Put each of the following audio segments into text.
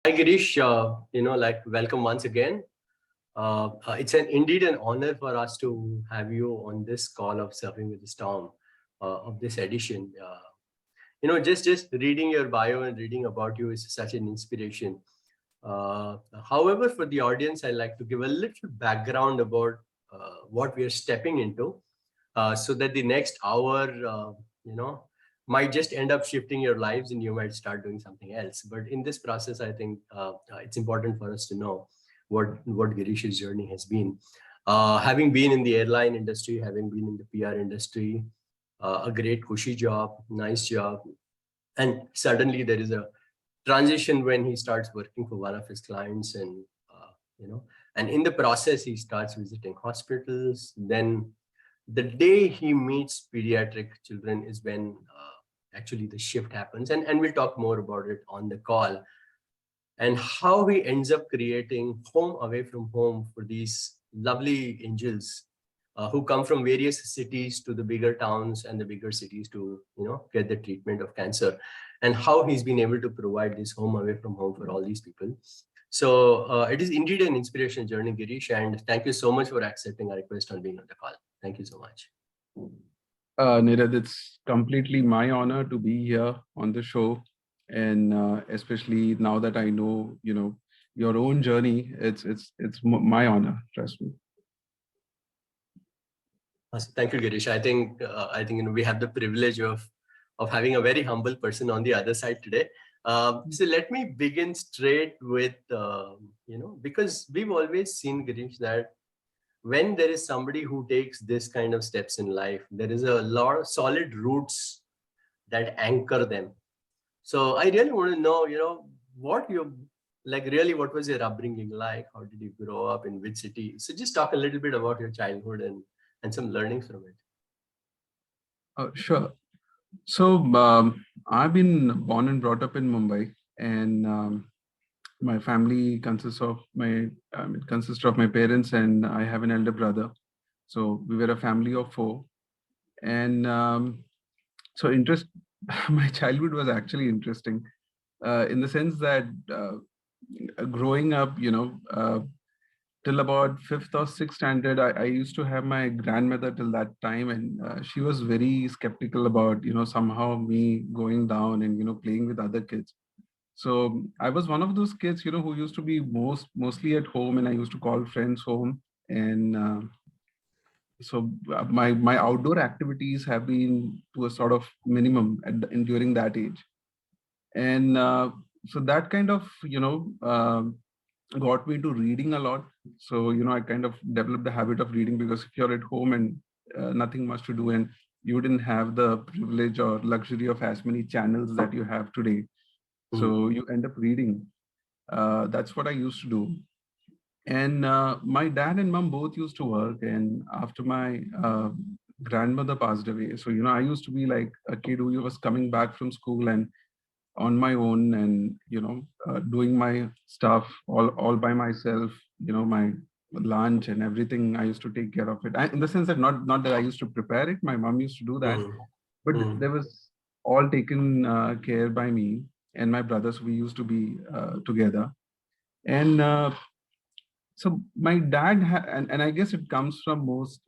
Hi, Girish. Welcome once again. It's indeed an honor for us to have you on this call of Surfing with the Storm of this edition. Just reading your bio and reading about you is such an inspiration. However, for the audience, I'd like to give a little background about what we are stepping into, so that the next hour, might just end up shifting your lives and you might start doing something else. But in this process, I think it's important for us to know what Girish's journey has been. Having been in the airline industry, having been in the PR industry, a great cushy job, nice job, and suddenly there is a transition when he starts working for one of his clients, and you know and in the process he starts visiting hospitals. Then the day he meets pediatric children is when actually the shift happens, and we'll talk more about it on the call, and how he ends up creating home away from home for these lovely angels who come from various cities to the bigger towns and the bigger cities to get the treatment of cancer, and how he's been able to provide this home away from home for all these people. So it is indeed an inspirational journey, Girish, and thank you so much for accepting our request on being on the call. Thank you so much. Neerad, it's completely my honor to be here on the show, and especially now that I know, your own journey. My honor. Trust me. Thank you, Girish. I think we have the privilege of having a very humble person on the other side today. So let me begin straight with because we've always seen, Girish, that when there is somebody who takes this kind of steps in life, there is a lot of solid roots that anchor them. So I really want to know, what you like, really, what was your upbringing like? How did you grow up, in which city? So just talk a little bit about your childhood and some learnings from it. Sure. So I've been born and brought up in Mumbai, and my family consists of my parents, and I have an elder brother. So we were a family of four, and so interest. My childhood was actually interesting in the sense that growing up, till about fifth or sixth standard, I used to have my grandmother till that time, and she was very skeptical about somehow me going down and playing with other kids. So I was one of those kids who used to be mostly at home, and I used to call friends home, and my outdoor activities have been to a sort of minimum during that age, and so that kind of got me to reading a lot. So I kind of developed the habit of reading, because if you're at home and nothing much to do, and you didn't have the privilege or luxury of as many channels that you have today, so you end up reading. That's what I used to do. And my dad and mom both used to work, and after my grandmother passed away, so I used to be like a kid who was coming back from school and on my own, and doing my stuff all by myself. My lunch and everything, I used to take care of it. In the sense that not that I used to prepare it, my mom used to do that, but there was all taken care by me and my brothers. We used to be together, and so my dad and I guess it comes from most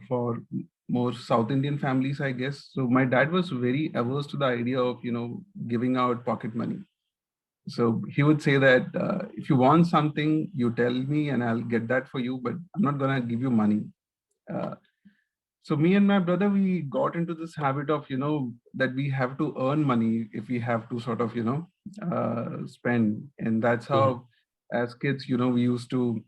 for more South Indian families, I guess. So my dad was very averse to the idea of giving out pocket money. So he would say that if you want something, you tell me and I'll get that for you, but I'm not gonna give you money. Uh, so me and my brother, we got into this habit of that we have to earn money if we have to sort of spend, and that's how as kids we used to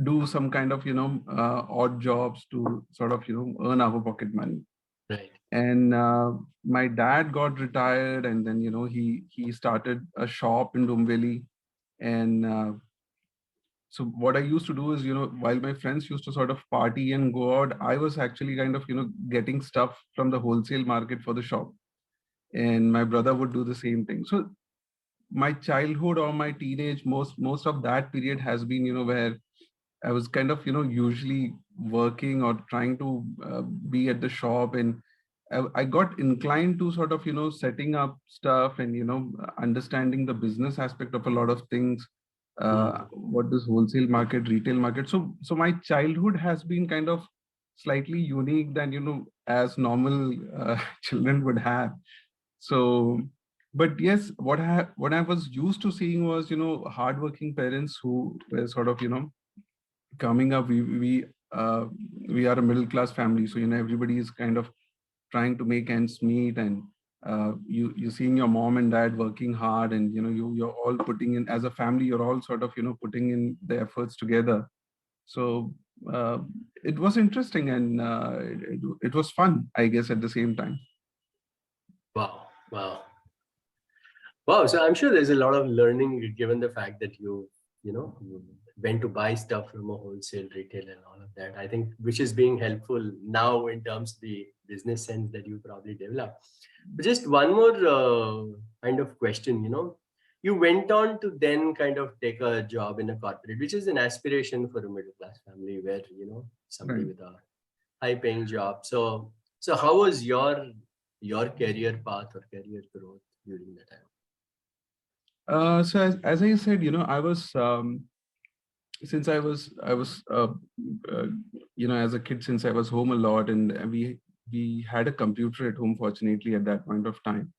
do some kind of odd jobs to sort of earn our pocket money. Right. And my dad got retired, and then he started a shop in Dombivli. And so what I used to do is while my friends used to sort of party and go out, I was actually kind of getting stuff from the wholesale market for the shop, and my brother would do the same thing. So my childhood or my teenage, most of that period has been where I was kind of, usually working or trying to be at the shop. And I got inclined to sort of, setting up stuff and, understanding the business aspect of a lot of things. What is wholesale market, retail market. So my childhood has been kind of slightly unique than, as normal children would have. So, but yes, what I was used to seeing was, hardworking parents who were sort of, coming up. We are a middle class family, so everybody is kind of trying to make ends meet, and you seeing your mom and dad working hard, and you're all putting in as a family. You're all sort of putting in the efforts together. So uh, it was interesting, and it was fun, I guess, at the same time. Wow. Wow. Wow. So I'm sure there's a lot of learning given the fact that you went to buy stuff from a wholesale retail and all of that. I think which is being helpful now in terms of the business sense that you probably develop. But just one more kind of question, you went on to then kind of take a job in a corporate, which is an aspiration for a middle class family where, somebody Right. with a high paying job. So how was your career path or career growth during that time? So as I said, I was since uh, as a kid, since I was home a lot, and we had a computer at home, fortunately, at that point of time.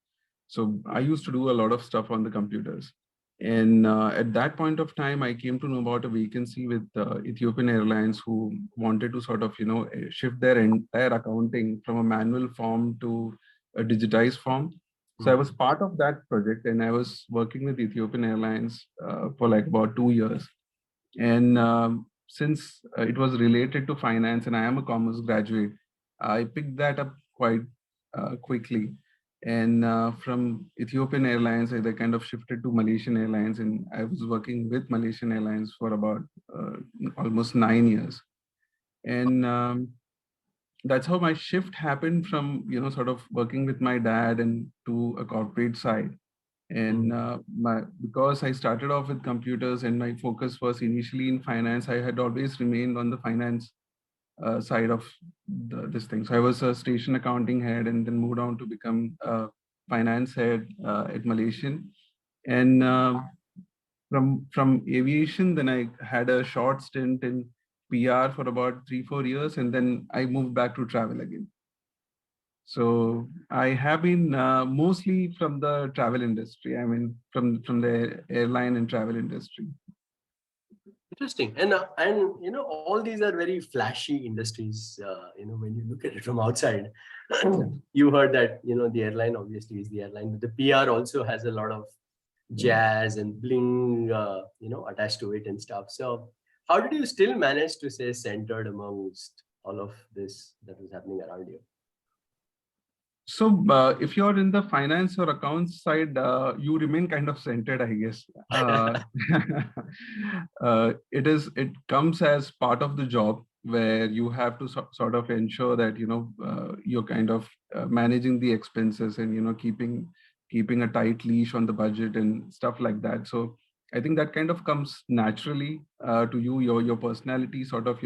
So I used to do a lot of stuff on the computers. And at that point of time, I came to know about a vacancy with Ethiopian Airlines, who wanted to sort of, shift their entire accounting from a manual form to a digitized form. So I was part of that project, and I was working with Ethiopian Airlines for like about 2 years. And since it was related to finance, and I am a commerce graduate, I picked that up quite quickly. And from Ethiopian Airlines, I kind of shifted to Malaysian Airlines, and I was working with Malaysian Airlines for about almost 9 years. And that's how my shift happened from, sort of working with my dad and to a corporate side. And because I started off with computers and my focus was initially in finance, I had always remained on the finance side of this thing. So I was a station accounting head, and then moved on to become a finance head at Malaysian. And from aviation, then I had a short stint in PR for about 3-4 years, and then I moved back to travel again. So I have been mostly from the travel industry. I mean, from the airline and travel industry. Interesting. And all these are very flashy industries. When you look at it from outside, you heard that the airline obviously is the airline, but the PR also has a lot of jazz and bling, attached to it and stuff. So how did you still manage to stay centered amongst all of this that was happening around you? So if you're in the finance or accounts side, you remain kind of centered, I guess. It comes as part of the job, where you have to sort of ensure that you're kind of managing the expenses, and keeping a tight leash on the budget and stuff like that. So I think that kind of comes naturally to you. Your personality sort of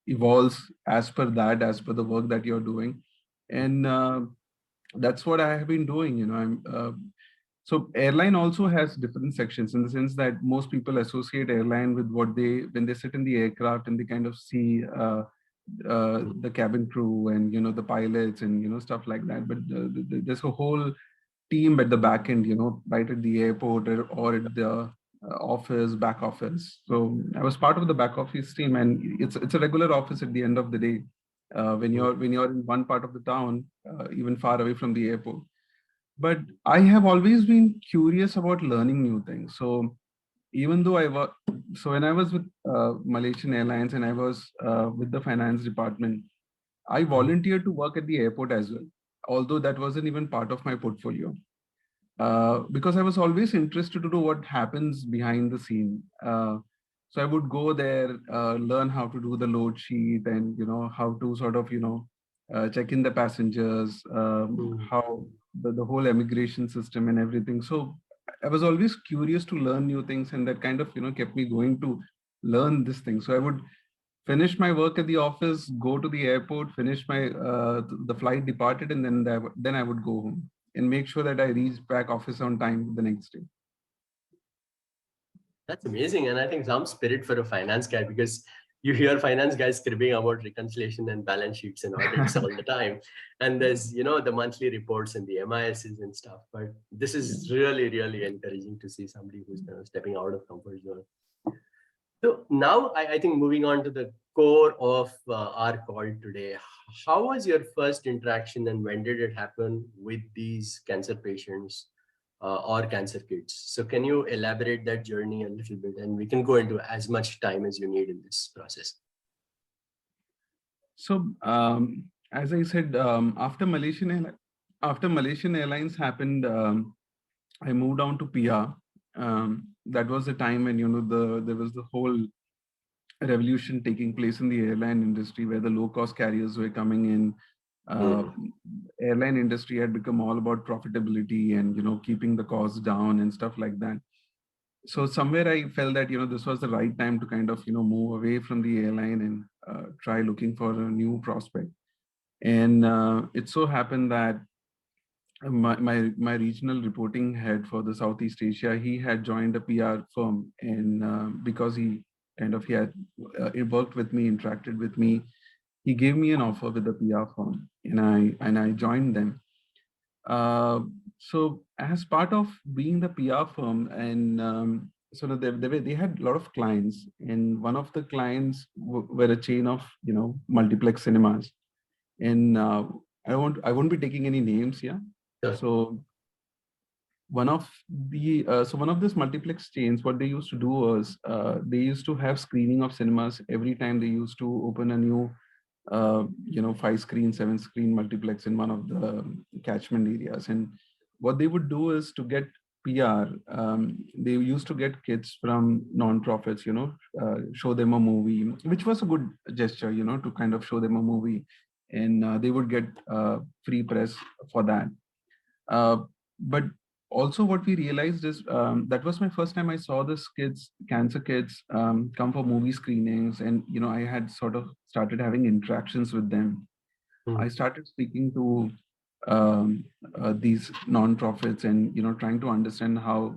evolves as per that, as per the work that you're doing. And that's what I have been doing. So airline also has different sections, in the sense that most people associate airline with when they sit in the aircraft and they kind of see the cabin crew and the pilots and stuff like that. But there's a whole team at the back end, right at the airport, or at the office, back office. So I was part of the back office team, and it's a regular office at the end of the day. When you're in one part of the town, even far away from the airport. But I have always been curious about learning new things. So even though when I was with Malaysian Airlines, and I was with the finance department, I volunteered to work at the airport as well, although that wasn't even part of my portfolio. Because I was always interested to know what happens behind the scene. So I would go there, learn how to do the load sheet, and how to sort of check in the passengers, how the whole immigration system and everything. So I was always curious to learn new things, and that kind of kept me going to learn this thing. So I would finish my work at the office, go to the airport, finish my the flight departed, and then I would go home and make sure that I reach back office on time the next day. That's amazing. And I think some spirit for a finance guy, because you hear finance guys cribbing about reconciliation and balance sheets and audits all the time. And there's, the monthly reports and the MISs and stuff. But this is really, really encouraging to see somebody who's stepping out of comfort zone. So now I think moving on to the core of our call today, how was your first interaction and when did it happen with these cancer patients or cancer kids? So can you elaborate that journey a little bit, and we can go into as much time as you need in this process. So as I said, after Malaysian Airlines happened, I moved on to PR. That was the time when there was the whole revolution taking place in the airline industry, where the low-cost carriers were coming in. Airline industry had become all about profitability and keeping the costs down and stuff like that. So somewhere I felt that this was the right time to kind of move away from the airline and try looking for a new prospect. And it so happened that my regional reporting head for the Southeast Asia, he had joined a PR firm, and because he had worked with me, interacted with me, he gave me an offer with the PR firm, and I joined them. So as part of being the PR firm, and so they had a lot of clients, and one of the clients were a chain of multiplex cinemas, and I won't be taking any names here. Sure. So one of this multiplex chains, what they used to do was they used to have screening of cinemas every time they used to open a new 5-screen, 7-screen multiplex in one of the catchment areas. And what they would do is, to get PR, they used to get kids from non-profits, show them a movie, which was a good gesture, to kind of show them a movie, and they would get free press for that. But also what we realized is that was my first time I saw this cancer kids come for movie screenings, and I had sort of started having interactions with them. I started speaking to these non-profits and trying to understand how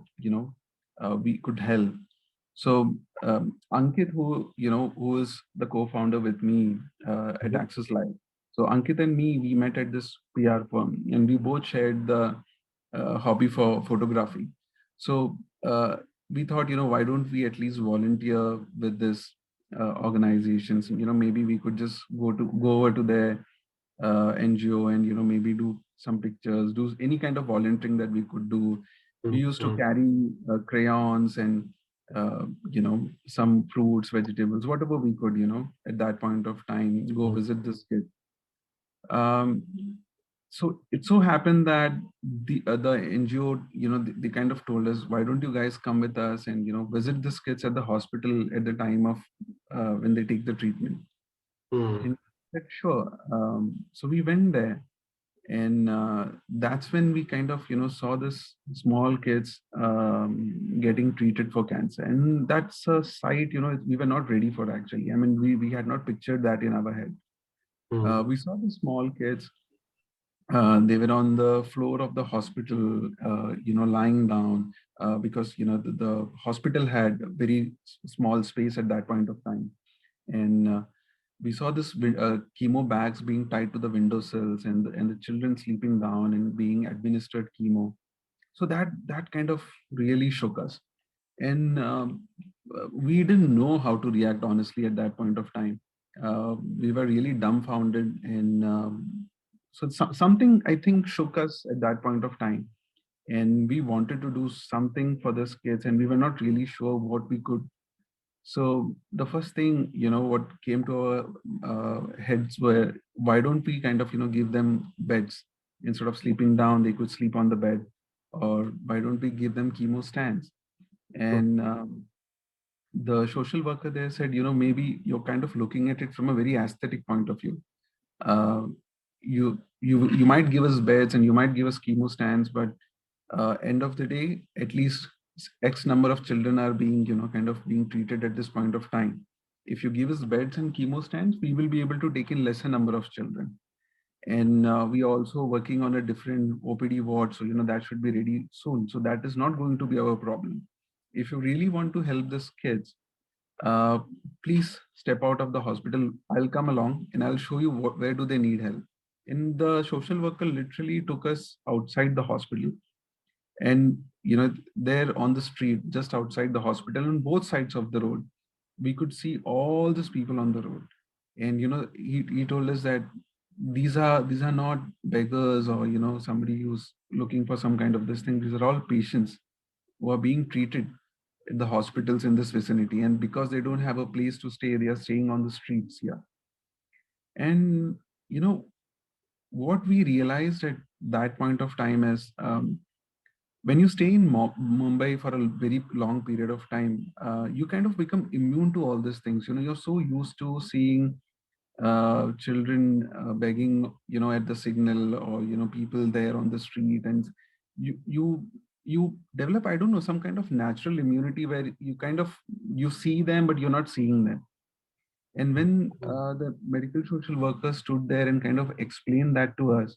we could help. So Ankit, who is the co-founder with me at Access Live. So Ankit and me, we met at this PR firm, and we both shared the hobby for photography. So we thought, why don't we at least volunteer with this organizations? Maybe we could just go over to their NGO and maybe do some pictures, do any kind of volunteering that we could do. We used to carry crayons and some fruits, vegetables, whatever we could, at that point of time, go visit this kid. So it so happened that the NGO, they kind of told us, why don't you guys come with us and visit these kids at the hospital at the time of when they take the treatment. And I said, sure. So we went there, and that's when we kind of saw this small kids getting treated for cancer, and that's a sight we were not ready for, actually. I mean, we had not pictured that in our head. We saw the small kids. They were on the floor of the hospital, lying down because the hospital had very small space at that point of time, and we saw this chemo bags being tied to the windowsills, and the children sleeping down and being administered chemo. So that kind of really shook us, and we didn't know how to react, honestly, at that point of time. We were really dumbfounded, and so something, I think, shook us at that point of time, and we wanted to do something for these kids, and we were not really sure what we could. So the first thing, what came to our heads were, why don't we kind of, give them beds? Instead of sleeping down, they could sleep on the bed. Or why don't we give them chemo stands? And the social worker there said, maybe you're kind of looking at it from a very aesthetic point of view. You might give us beds and you might give us chemo stands, but end of the day, at least X number of children are being, kind of being treated at this point of time. if you give us beds and chemo stands, we will be able to take in lesser number of children. And we are also working on a different OPD ward. So, that should be ready soon. So that is not going to be our problem. If you really want to help these kids, uh, please step out of the hospital. I'll come along and I'll show you where do they need help. And the social worker literally took us outside the hospital, and there on the street just outside the hospital on both sides of the road, we could see all these people on the road. And he told us that these are not beggars, or somebody who's looking for some kind of this thing. These are all patients who are being treated in the hospitals in this vicinity, and because they don't have a place to stay, they are staying on the streets here. And what we realized at that point of time is, when you stay in Mumbai for a very long period of time, you kind of become immune to all these things. You're so used to seeing children begging, at the signal, or people there on the street, and you develop, I don't know, some kind of natural immunity where you see them, but you're not seeing them. And when the medical social worker stood there and kind of explained that to us,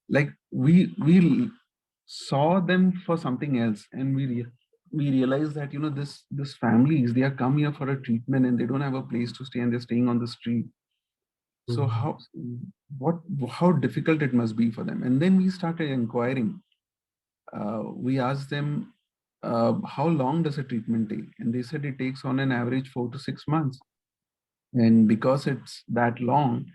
like we saw them for something else, and we realized that this families, they are come here for a treatment and they don't have a place to stay and they're staying on the street. So how difficult it must be for them. And then we started inquiring. We asked them, how long does a treatment take? And they said it takes on an average 4 to 6 months. And because it's that long,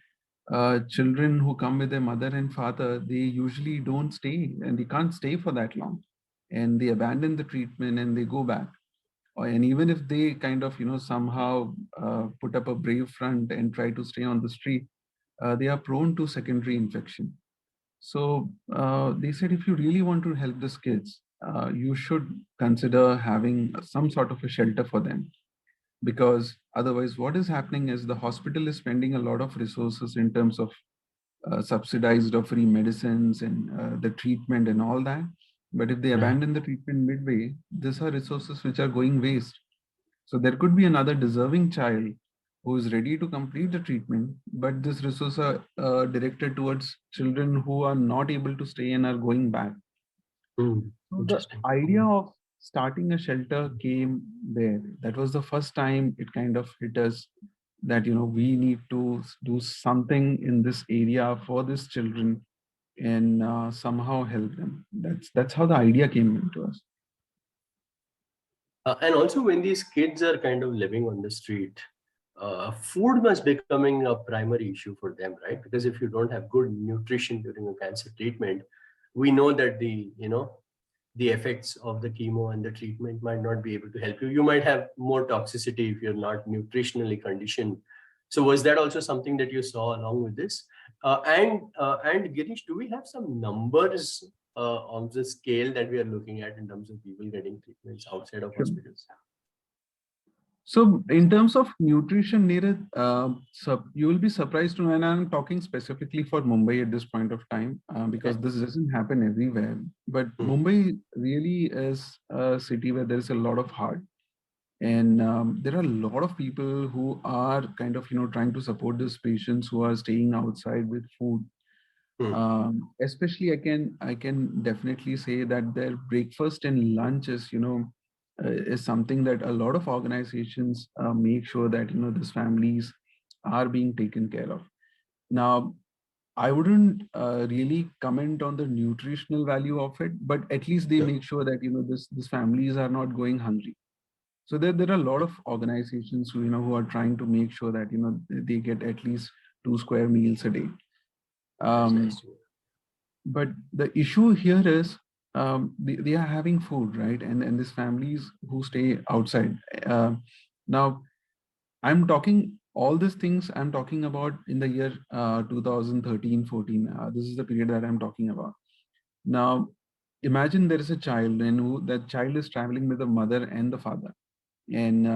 children who come with their mother and father, they usually don't stay, and they can't stay for that long. And they abandon the treatment and they go back. And even if they kind of, somehow put up a brave front and try to stay on the street, they are prone to secondary infection. So they said, if you really want to help these kids, you should consider having some sort of a shelter for them. Because otherwise, what is happening is the hospital is spending a lot of resources in terms of subsidized or free medicines and the treatment and all that. But if they abandon the treatment midway, these are resources which are going waste. So there could be another deserving child who is ready to complete the treatment, but this resources are directed towards children who are not able to stay and are going back. So the idea of starting a shelter came there. That was the first time it kind of hit us that we need to do something in this area for these children and somehow help them. That's how the idea came into us. And also, when these kids are kind of living on the street, food must becoming a primary issue for them, right? Because if you don't have good nutrition during a cancer treatment, we know that the effects of the chemo and the treatment might not be able to help you. You might have more toxicity if you're not nutritionally conditioned. So was that also something that you saw along with this? And Girish, do we have some numbers on the scale that we are looking at in terms of people getting treatments outside of hospitals? So in terms of nutrition, Neerad, so you will be surprised to know, and I'm talking specifically for Mumbai at this point of time, because this doesn't happen everywhere. But Mumbai really is a city where there is a lot of heart. And there are a lot of people who are kind of, trying to support these patients who are staying outside with food. Especially, I can definitely say that their breakfast and lunch is something that a lot of organizations make sure that these families are being taken care of. Now, I wouldn't really comment on the nutritional value of it, but at least they make sure that these families are not going hungry. So there are a lot of organizations who are trying to make sure that they get at least 2 square meals a day. But the issue here is they are having food, right? And these families who stay outside. Now, I'm talking all these things I'm talking about in the year 2013-14. This is the period that I'm talking about. Now, imagine there is a child, and that child is traveling with the mother and the father. And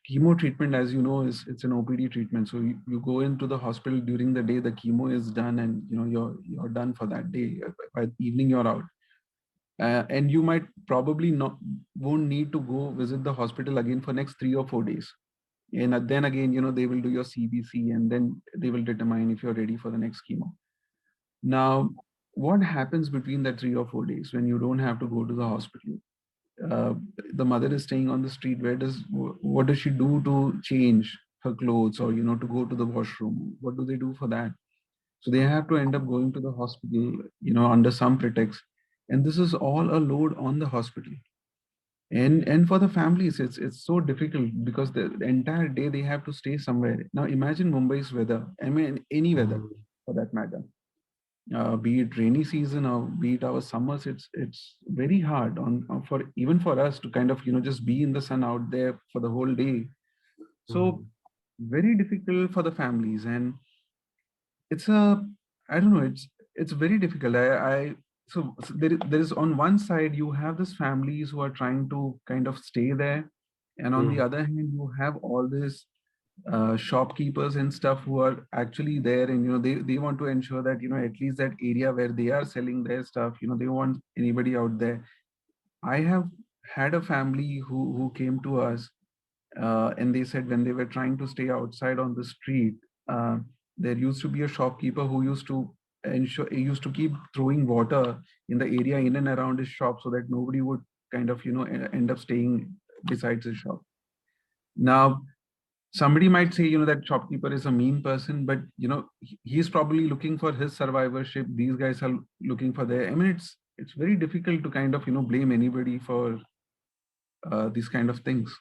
chemo treatment, as you know, it's an OPD treatment. So you go into the hospital during the day, the chemo is done, and you're done for that day. By evening, you're out. And you might probably won't need to go visit the hospital again for next 3 or 4 days. And then again, they will do your CBC, and then they will determine if you're ready for the next chemo. Now, what happens between that 3 or 4 days when you don't have to go to the hospital? Uh, the mother is staying on the street. What does she do to change her clothes, or to go to the washroom? What do they do for that? So they have to end up going to the hospital, under some pretext, and this is all a load on the hospital. And for the families, it's so difficult because the entire day they have to stay somewhere. Now imagine Mumbai's weather. I mean, any weather for that matter, be it rainy season or be it our summers. It's very hard for even for us to kind of just be in the sun out there for the whole day. So very difficult for the families, and it's a I don't know. It's very difficult. So there is on one side you have these families who are trying to kind of stay there, and on the other hand you have all these shopkeepers and stuff who are actually there, and they want to ensure that at least that area where they are selling their stuff, they want anybody out there. I have had a family who came to us, and they said when they were trying to stay outside on the street, uh, there used to be a shopkeeper who used to keep throwing water in the area in and around his shop so that nobody would kind of end up staying besides his shop. Now somebody might say that shopkeeper is a mean person, but he's probably looking for his survivorship. These guys are looking for their. I mean, it's very difficult to kind of blame anybody for these kind of things.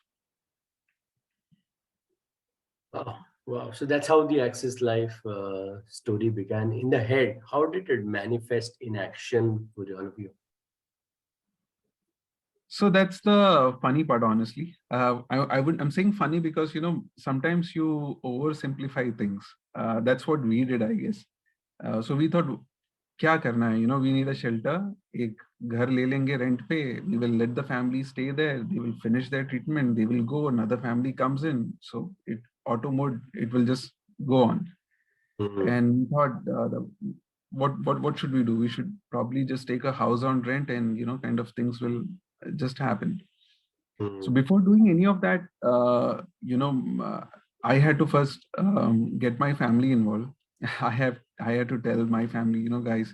Oh, wow. So that's how the Access Life story began in the head. How did it manifest in action for all of you? So that's the funny part, honestly. I'm saying funny because sometimes you oversimplify things. That's what we did, I guess. So we thought, क्या करना है? We need a shelter. एक घर ले लेंगे rent पे. We will let the family stay there. They will finish their treatment. They will go. Another family comes in. So it auto mode. It will just go on. And we thought, what should we do? We should probably just take a house on rent, and kind of things will just happen. So before doing any of that, I had to first get my family involved. I had to tell my family, guys,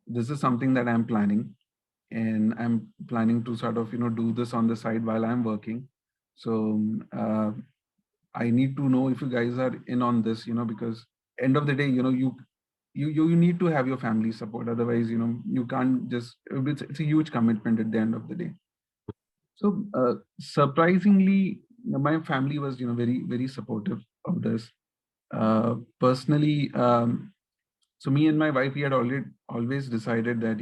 this is something that I'm planning, and I'm planning to sort of do this on the side while I'm working. So I need to know if you guys are in on this, because end of the day, you need to have your family support. Otherwise, you can't just. It's a huge commitment at the end of the day. So surprisingly, my family was very very supportive of this. Personally, so me and my wife, we had always decided that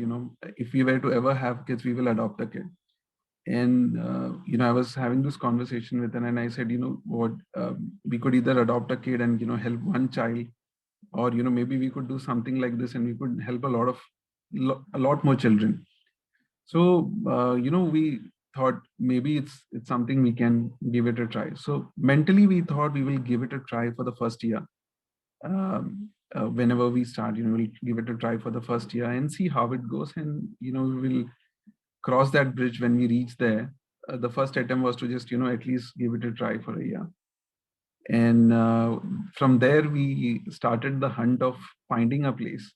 if we were to ever have kids, we will adopt a kid. And I was having this conversation with her, and I said, what, we could either adopt a kid and help one child, or maybe we could do something like this and we could help a lot more children. So we thought maybe it's something we can give it a try. So mentally we thought we will give it a try for the first year. Whenever we start, we'll give it a try for the first year and see how it goes, and we will cross that bridge when we reach there. The first attempt was to just at least give it a try for a year. And from there we started the hunt of finding a place,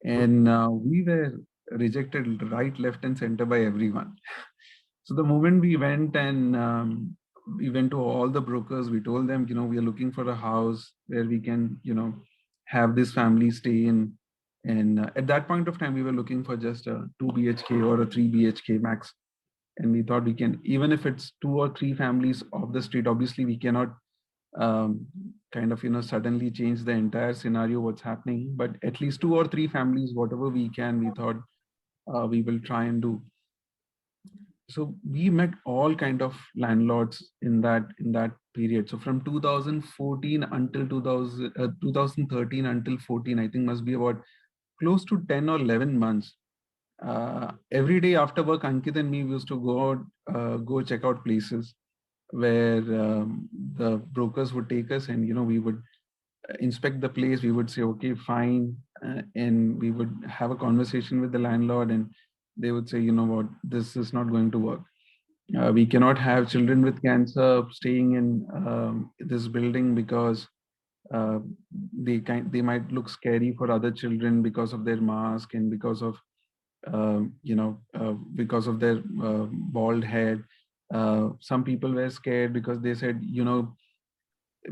and we were rejected right, left and center by everyone. So the moment we went, and we went to all the brokers, we told them, we are looking for a house where we can have this family stay in. And at that point of time we were looking for just a 2 BHK or a 3 BHK max. And we thought we can, even if it's 2 or 3 families off the street, obviously we cannot kind of suddenly change the entire scenario what's happening, but at least 2 or 3 families, whatever we can, we thought we will try and do. So we met all kind of landlords in that period. So from 2014 until 2013 until 14, I think must be about close to 10 or 11 months. Every day after work, Ankeet and me used to go out, go check out places where the brokers would take us, and we would inspect the place. We would say, okay, fine, and we would have a conversation with the landlord, and they would say, what, this is not going to work. We cannot have children with cancer staying in this building because uh, they might look scary for other children because of their mask and because of because of their bald head. Some people were scared because they said,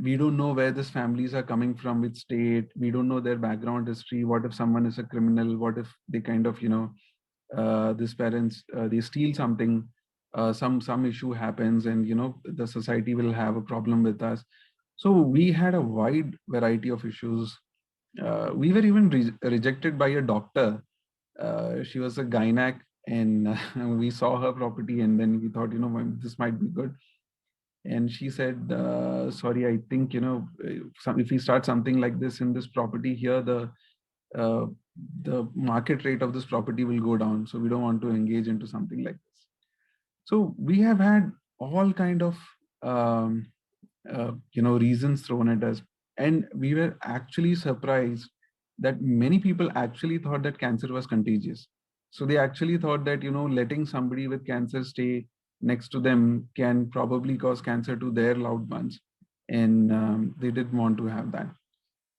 we don't know where these families are coming from, which state. We don't know their background history. What if someone is a criminal? What if they kind of, these parents, they steal something, some issue happens, and the society will have a problem with us. So we had a wide variety of issues. We were even rejected by a doctor. She was a gynac, and we saw her property, and then we thought, this might be good. And she said, sorry, I think, if we start something like this in this property here, uh, the market rate of this property will go down. So we don't want to engage into something like this. So we have had all kind of, reasons thrown at us. And we were actually surprised that many people actually thought that cancer was contagious. So they actually thought that, letting somebody with cancer stay next to them can probably cause cancer to their loved ones. And they didn't want to have that.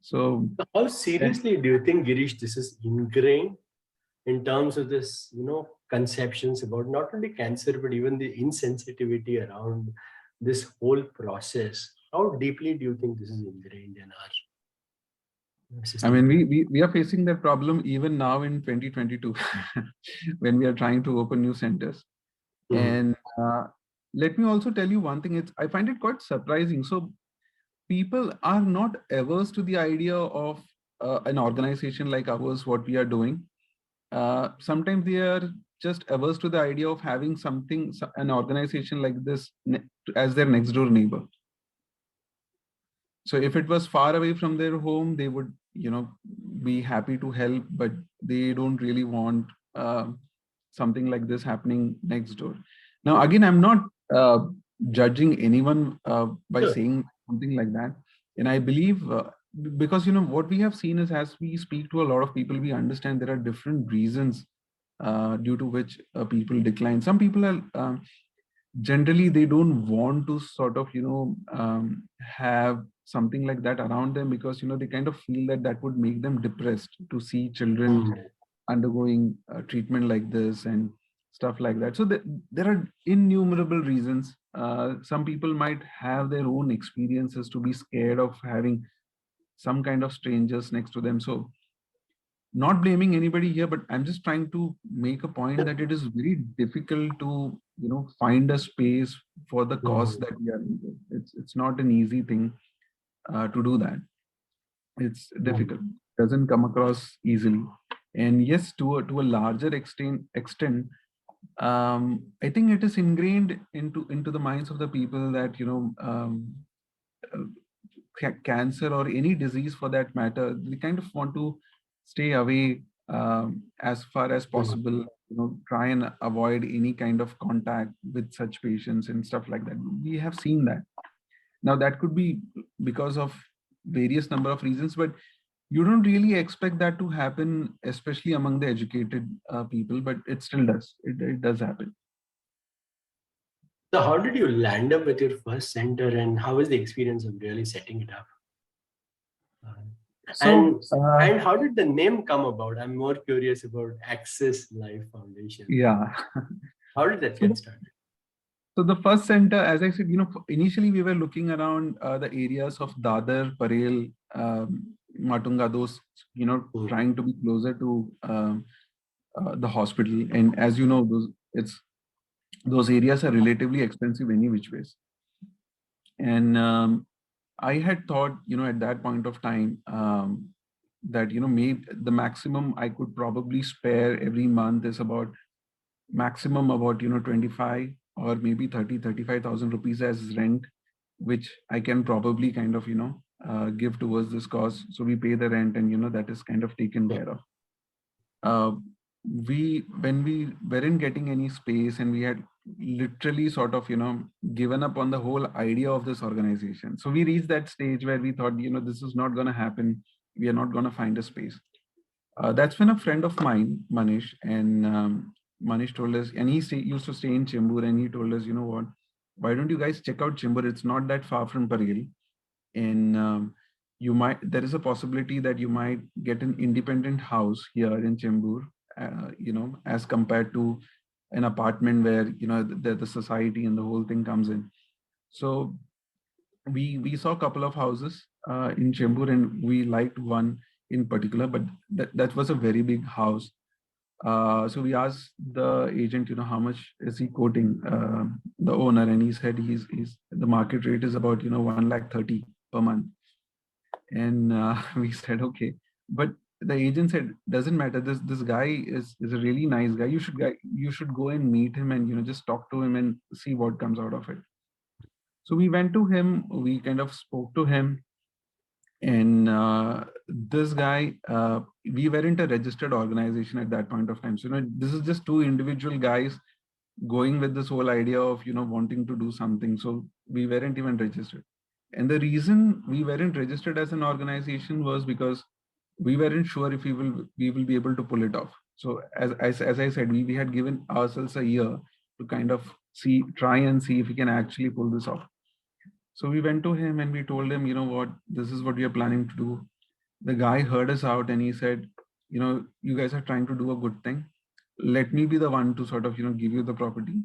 So how seriously do you think, Girish, this is ingrained in terms of this, conceptions about not only cancer, but even the insensitivity around this whole process? How deeply do you think this is ingrained in our system? I mean, we are facing that problem even now in 2022 when we are trying to open new centers. And let me also tell you one thing. I find it quite surprising. So people are not averse to the idea of an organization like ours, what we are doing. Sometimes they are just averse to the idea of having an organization like this as their next door neighbor. So if it was far away from their home, they would, be happy to help, but they don't really want something like this happening next door. Now, again, I'm not judging anyone by saying something like that. And I believe because, what we have seen is, as we speak to a lot of people, we understand there are different reasons due to which people decline. Some people are generally, they don't want to sort of, have something like that around them, because, they kind of feel that that would make them depressed to see children undergoing treatment like this and stuff like that. So there are innumerable reasons. Some people might have their own experiences to be scared of having some kind of strangers next to them. So not blaming anybody here, but I'm just trying to make a point that it is very difficult to, find a space for the cause that we are into. It's not an easy thing to do that. It's difficult. Doesn't come across easily. And yes, to a larger extent, I think it is ingrained into the minds of the people that, cancer or any disease for that matter, they kind of want to stay away as far as possible, try and avoid any kind of contact with such patients and stuff like that. We have seen that. Now, that could be because of various number of reasons, but you don't really expect that to happen, especially among the educated people, but it still does. It does happen. So how did you land up with your first center, and how was the experience of really setting it up? And how did the name come about? I'm more curious about Access Life Foundation. Yeah. How did that get started? So the first center, as I said, initially we were looking around the areas of Dadar, Parel, Matunga, those, trying to be closer to the hospital. And as you know, those areas are relatively expensive any which ways. And I had thought, at that point of time, that, maybe the maximum I could probably spare every month is about 25 or maybe 35,000 rupees as rent, which I can probably kind of, give towards this cause. So we pay the rent, and, that is kind of taken care of. When we weren't getting any space, and we had literally sort of, given up on the whole idea of this organization. So we reached that stage where we thought, this is not going to happen. We are not going to find a space. That's when a friend of mine, Manish, and Manish told us, and he used to stay in Chembur, and he told us, you know what, why don't you guys check out Chembur? It's not that far from Parel, and there is a possibility that you might get an independent house here in Chembur, as compared to an apartment where the society and the whole thing comes in. So we saw a couple of houses in Chembur, and we liked one in particular, but that was a very big house. So we asked the agent, how much is he quoting the owner, and he said he's the market rate is about 1,30,000 per month, and we said okay, but the agent said doesn't matter. This guy is a really nice guy. You should go and meet him and just talk to him and see what comes out of it. So we went to him. We kind of spoke to him, and this guy, we weren't a registered organization at that point of time. So this is just two individual guys going with this whole idea of wanting to do something. So we weren't even registered, and the reason we weren't registered as an organization was because we weren't sure if we will be able to pull it off. So as I said, we had given ourselves a year to kind of try and see if we can actually pull this off. So we went to him and we told him, what, this is what we are planning to do. The guy heard us out and he said, you guys are trying to do a good thing. Let me be the one to sort of, give you the property.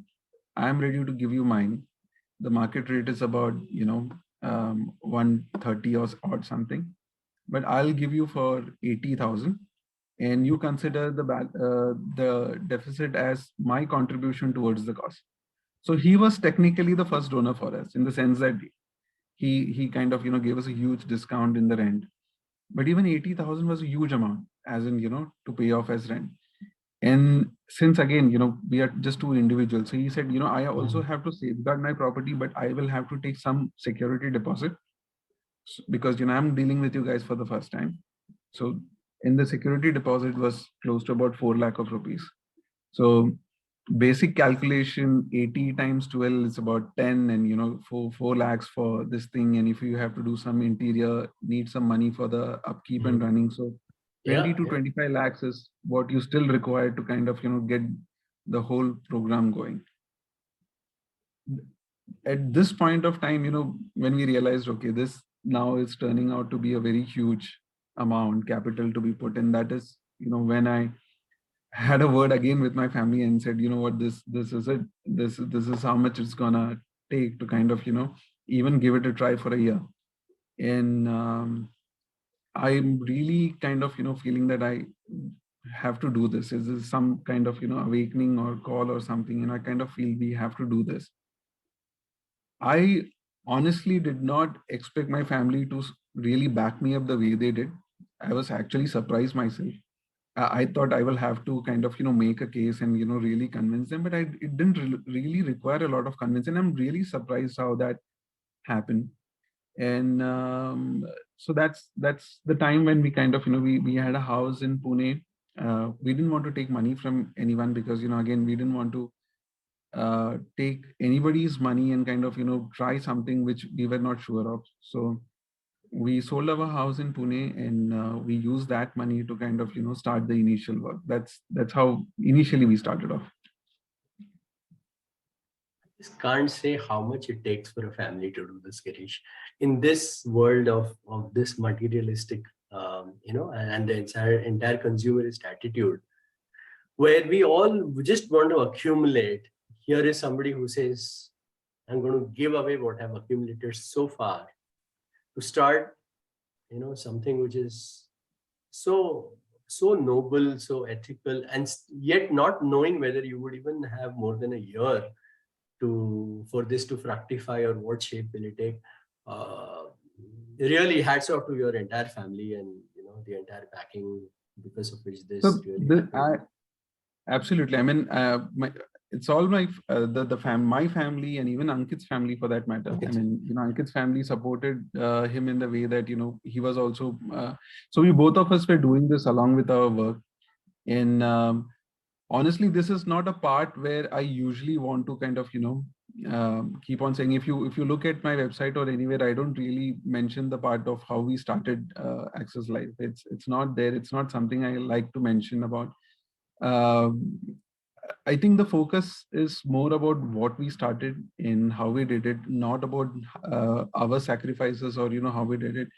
I am ready to give you mine. The market rate is about, 130 or something, but I'll give you for 80,000. And you consider the deficit as my contribution towards the cost. So he was technically the first donor for us, in the sense that he kind of gave us a huge discount in the rent. But even 80,000 was a huge amount, as in to pay off as rent. And since again we are just two individuals, so he said I also have to safeguard my property, but I will have to take some security deposit, because I'm dealing with you guys for the first time. So in the security deposit was close to about 4 lakh of rupees. So basic calculation, 80 times 12 is about 10, and 4 lakhs for this thing. And if you have to do some interior, need some money for the upkeep and running. So 20 to 25 lakhs is what you still require to kind of get the whole program going. At this point of time, when we realized, okay, this now is turning out to be a very huge amount capital to be put in, that is when I had a word again with my family and said, what, this is it. This is how much it's gonna take to kind of even give it a try for a year. And I'm really kind of feeling that I have to do this. Is this some kind of awakening or call or something? And I kind of feel we have to do this. I honestly did not expect my family to really back me up the way they did. I was actually surprised myself. I thought I will have to kind of make a case and really convince them, but it didn't really require a lot of convincing. I'm really surprised how that happened. And so that's the time when we kind of we had a house in Pune. We didn't want to take money from anyone, because again, we didn't want to take anybody's money and kind of try something which we were not sure of. So we sold our house in Pune, and we used that money to kind of start the initial work. That's how initially we started off. I just can't say how much it takes for a family to do this, Girish. In this world of this materialistic, and the entire consumerist attitude, where we all just want to accumulate. Here is somebody who says, I'm going to give away what I've accumulated so far to start, something which is so noble, so ethical, and yet not knowing whether you would even have more than a year for this to fructify, or what shape will it take. Really hats off to your entire family and the entire backing, because of which this absolutely. I mean, it's all my my family, and even Ankit's family for that matter. I mean, Ankit's family supported him in the way that he was also. So we both of us were doing this along with our work, and honestly, this is not a part where I usually want to kind of keep on saying. If you look at my website or anywhere, I don't really mention the part of how we started Access Life. It's not there. It's not something I like to mention about. I think the focus is more about what we started and how we did it, not about our sacrifices or how we did it.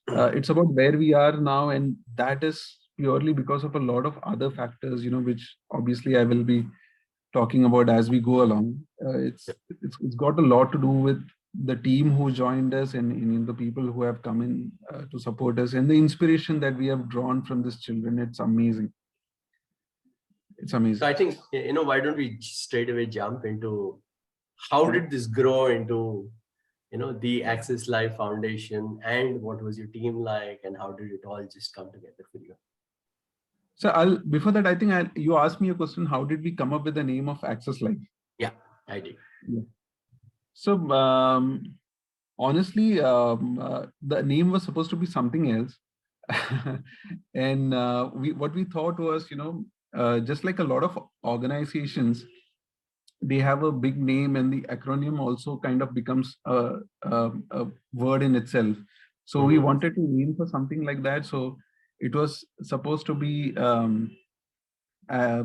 It's about where we are now, and that is purely because of a lot of other factors, which obviously I will be talking about as we go along. It's got a lot to do with the team who joined us and the people who have come in to support us and the inspiration that we have drawn from these children. It's amazing. It's So amazing. I think, why don't we straight away jump into how did this grow into, the Access Life Foundation, and what was your team like, and how did it all just come together for you? So before that, I think you asked me a question. How did we come up with the name of Access Life? Yeah, I did. Yeah. So honestly, the name was supposed to be something else. And what we thought was, just like a lot of organizations, they have a big name and the acronym also kind of becomes a word in itself. So we wanted to name for something like that. So it was supposed to be uh,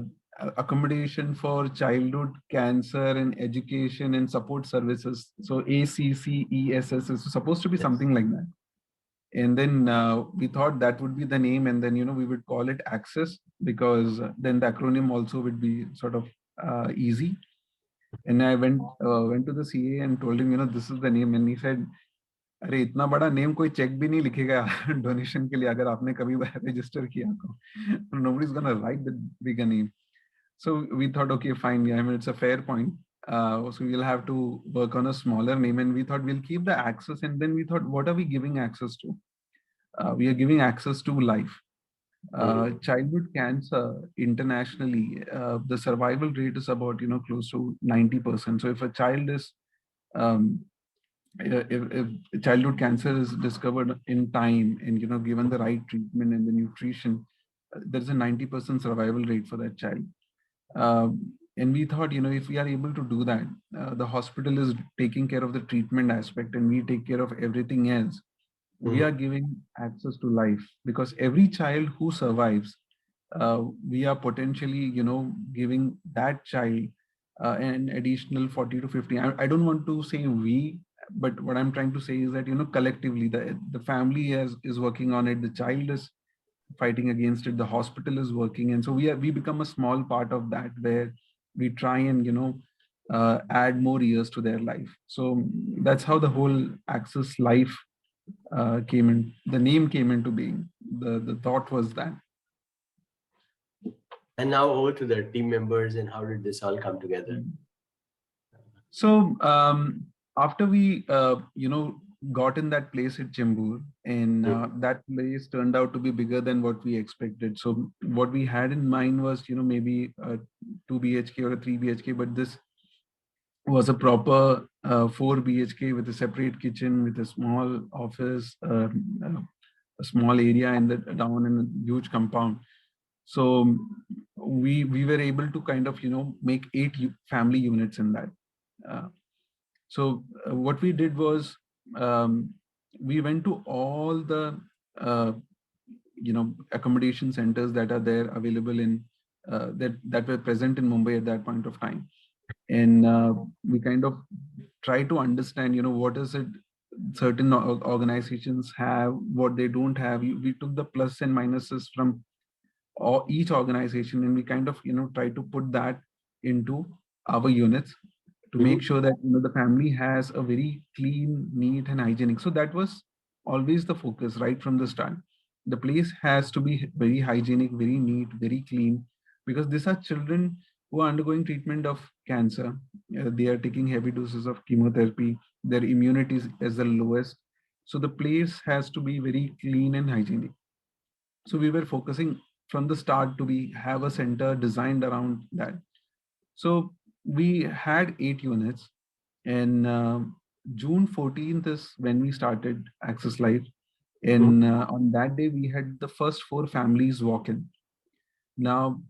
accommodation for childhood cancer and education and support services. So ACCESS is supposed to be something like that. And then we thought that would be the name, and then we would call it Access, because then the acronym also would be sort of easy. And I went to the CA and told him, this is the name, and he said, अरे इतना बड़ा name कोई check भी नहीं लिखेगा donation के लिए अगर आपने कभी रजिस्टर किया तो nobody's gonna write the bigger name. So we thought, okay, fine, yeah, I mean, it's a fair point. So we'll have to work on a smaller name, and we thought we'll keep the access. And then we thought, what are we giving access to? We are giving access to life. Childhood cancer internationally, the survival rate is about close to 90%. So if a child is um, if childhood cancer is discovered in time and given the right treatment and the nutrition, there's a 90% survival rate for that child. And we thought, if we are able to do that, the hospital is taking care of the treatment aspect and we take care of everything else. We are giving access to life, because every child who survives, we are potentially, giving that child an additional 40 to 50. I don't want to say we, but what I'm trying to say is that, collectively, the family is working on it, the child is fighting against it, the hospital is working, and so we become a small part of that, where we try and add more years to their life. So that's how the whole Access Life the name came into being. The thought was that. And now over to the team members, and how did this all come together? So after we got in that place at Chembur, and that place turned out to be bigger than what we expected. So what we had in mind was maybe a 2 BHK or a 3 BHK, but this was a proper 4 BHK with a separate kitchen, with a small office, a small area in the down in a huge compound. So we were able to kind of make 8 family units in that. So what we did was we went to all the accommodation centers that are there available in that were present in Mumbai at that point of time, and we kind of try to understand what is it certain organizations have, what they don't have. We took the plus and minuses from each organization, and we kind of try to put that into our units to make sure that the family has a very clean, neat and hygienic. So that was always the focus right from the start. The place has to be very hygienic, very neat, very clean, because these are children who are undergoing treatment of cancer. They are taking heavy doses of chemotherapy. Their immunity is the lowest. So the place has to be very clean and hygienic. So we were focusing from the start to have a center designed around that. So we had 8 units, and June 14th is when we started Access Life. And on that day, we had the first 4 families walk in. Now,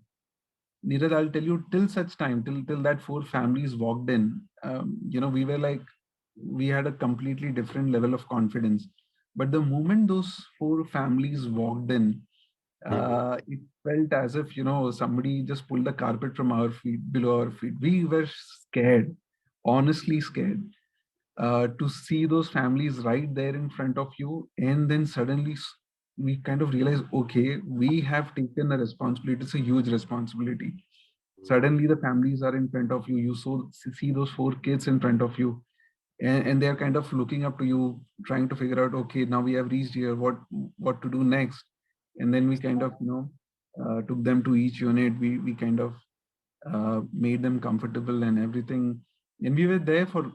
Neerad, I'll tell you, till such time, till that 4 families walked in, we were like, we had a completely different level of confidence. But the moment those 4 families walked in, It felt as if, somebody just pulled the carpet from our feet, below our feet. We were scared, honestly scared, to see those families right there in front of you. And then suddenly we kind of realize, okay, we have taken a responsibility. It's a huge responsibility. Suddenly the families are in front of you. You see those 4 kids in front of you, and they're kind of looking up to you, trying to figure out, okay, now we have reached here, what to do next. And then we kind of took them to each unit. We kind of made them comfortable and everything, and we were there for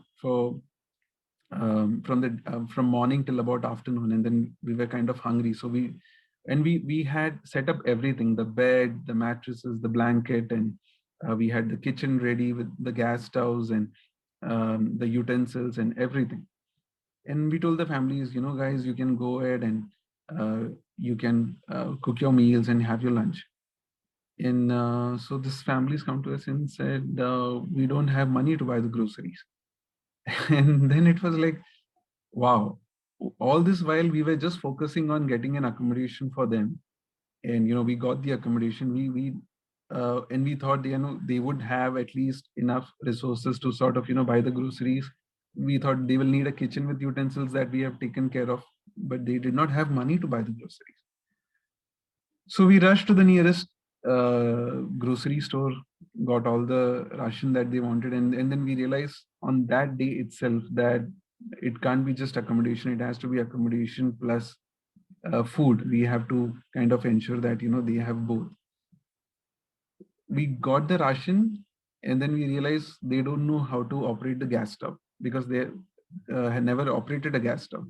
from morning till about afternoon. And then we were kind of hungry, so we had set up everything, the bed, the mattresses, the blanket, and we had the kitchen ready with the gas stoves and the utensils and everything. And we told the families, guys, you can go ahead and you can cook your meals and have your lunch. And so these families come to us and said, we don't have money to buy the groceries. And then it was like, wow, all this while we were just focusing on getting an accommodation for them. And we got the accommodation. And we thought, they would have at least enough resources to sort of buy the groceries. We thought they will need a kitchen with utensils that we have taken care of, but they did not have money to buy the groceries. So we rushed to the nearest grocery store, got all the ration that they wanted, and then we realized on that day itself that it can't be just accommodation. It has to be accommodation plus food. We have to kind of ensure that they have both. We got the ration, and then we realized they don't know how to operate the gas stove because they had never operated a gas stove.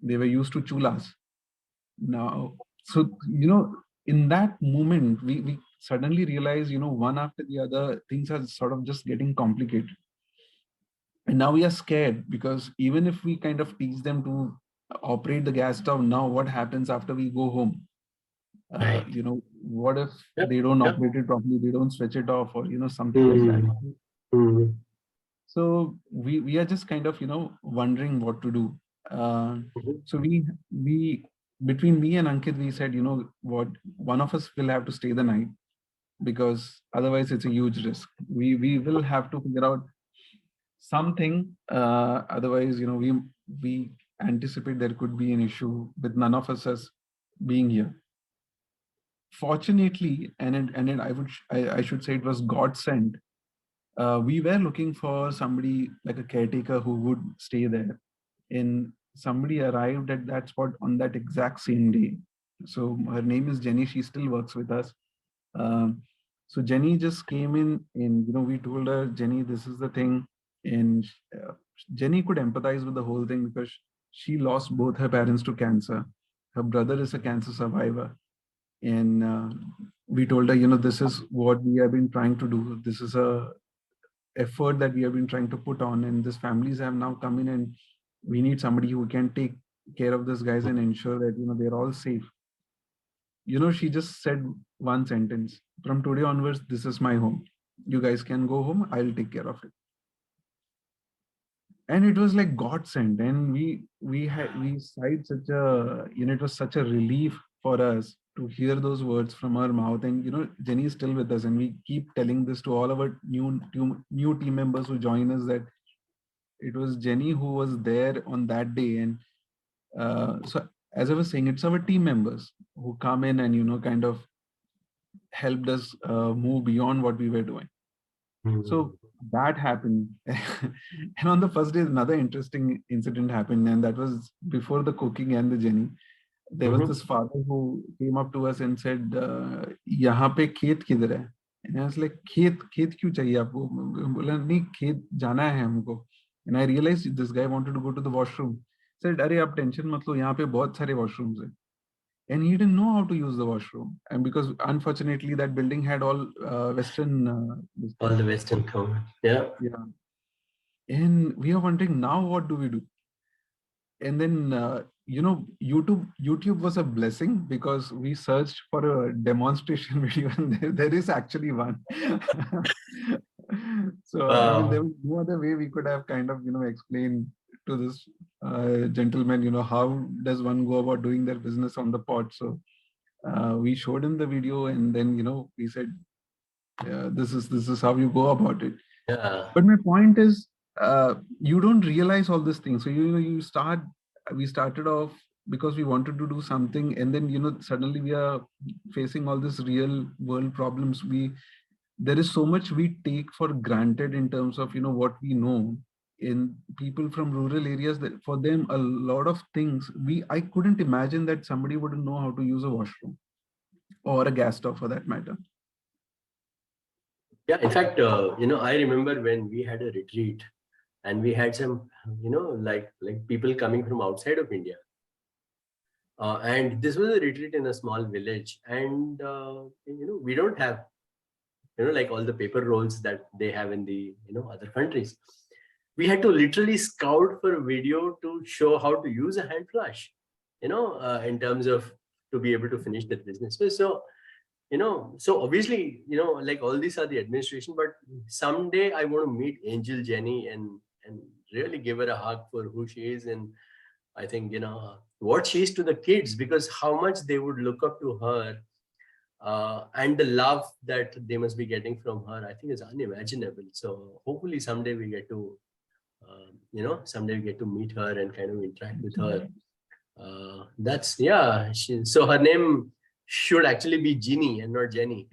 They were used to chulas. Now, so in that moment, we suddenly realize, one after the other, things are sort of just getting complicated. And now we are scared because even if we kind of teach them to operate the gas stove, now what happens after we go home? Right. What if Yep. they don't Yep. operate it properly, they don't switch it off, or something like that. Mm. So we are just kind of wondering what to do. So we between me and Ankit, we said, what, one of us will have to stay the night, because otherwise it's a huge risk. We will have to figure out something. Otherwise, we anticipate there could be an issue with none of us as being here. Fortunately, I should say it was God sent. We were looking for somebody like a caretaker who would stay there, and somebody arrived at that spot on that exact same day. So her name is Jenny. She still works with us. Um, so Jenny just came in, and we told her, Jenny, this is the thing, and Jenny could empathize with the whole thing because she lost both her parents to cancer. Her brother is a cancer survivor, and we told her, this is what we have been trying to do. This is a effort that we have been trying to put on, and these families have now come in, and we need somebody who can take care of these guys and ensure that they're all safe. She just said one sentence: from today onwards, this is my home. You guys can go home, I'll take care of it. And it was like God sent, and we sighed such a, it was such a relief for us to hear those words from her mouth. And Jenny is still with us, and we keep telling this to all of our new team members who join us, that it was Jenny who was there on that day. And so, as I was saying, it's our team members who come in and kind of helped us move beyond what we were doing. So that happened. And on the first day, another interesting incident happened, and that was before the cooking and the Jenny. There was this father who came up to us and said, "यहाँ पे खेत किधर है?" And I was like, "खेत क्यों चाहिए आपको?" बोला, "नहीं, खेत जाना है हमको." And I realized this guy wanted to go to the washroom. Said, "अरे आप टेंशन मत लो, यहाँ पे बहुत सारे washrooms हैं." And he didn't know how to use the washroom, and because unfortunately that building had all Western. All the Western comment. Yeah. Yeah. And we are wondering, now what do we do? And then YouTube was a blessing, because we searched for a demonstration video, and there is actually one. So I mean, there was no other way we could have kind of explained to this gentleman how does one go about doing their business on the pot. So We showed him the video, and then we said, this is how you go about it. Yeah. But my point is, you don't realize all these things. So we started off because we wanted to do something, and then suddenly we are facing all these real world problems. There is so much we take for granted in terms of what we know. In people from rural areas, that for them a lot of things I couldn't imagine that somebody wouldn't know how to use a washroom or a gas stove for that matter. Yeah, in fact, I remember when we had a retreat and we had some, like people coming from outside of India. And this was a retreat in a small village. And, we don't have, like all the paper rolls that they have in the, other countries. We had to literally scout for a video to show how to use a hand flush, in terms of to be able to finish that business. So, so obviously, like all these are the administration, but someday I want to meet Angel Jenny and really give her a hug for who she is. And I think, what she is to the kids, because how much they would look up to her, and the love that they must be getting from her, I think is unimaginable. So hopefully someday we get to, someday we get to meet her and kind of interact with her. So her name should actually be Jeannie and not Jenny.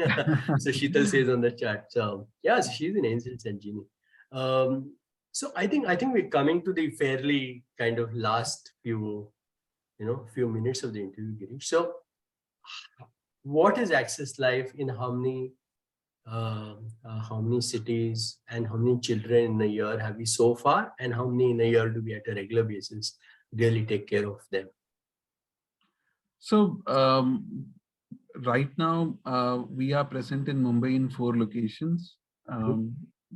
So Sheetal says on the chat. So yeah, so she's an angel and Jeannie. So I think we're coming to the fairly kind of last few minutes of the interview, Girish. So what is Access Life in how many cities and how many children in a year have we so far, and how many in a year do we at a regular basis really take care of them? So right now we are present in Mumbai in 4 locations.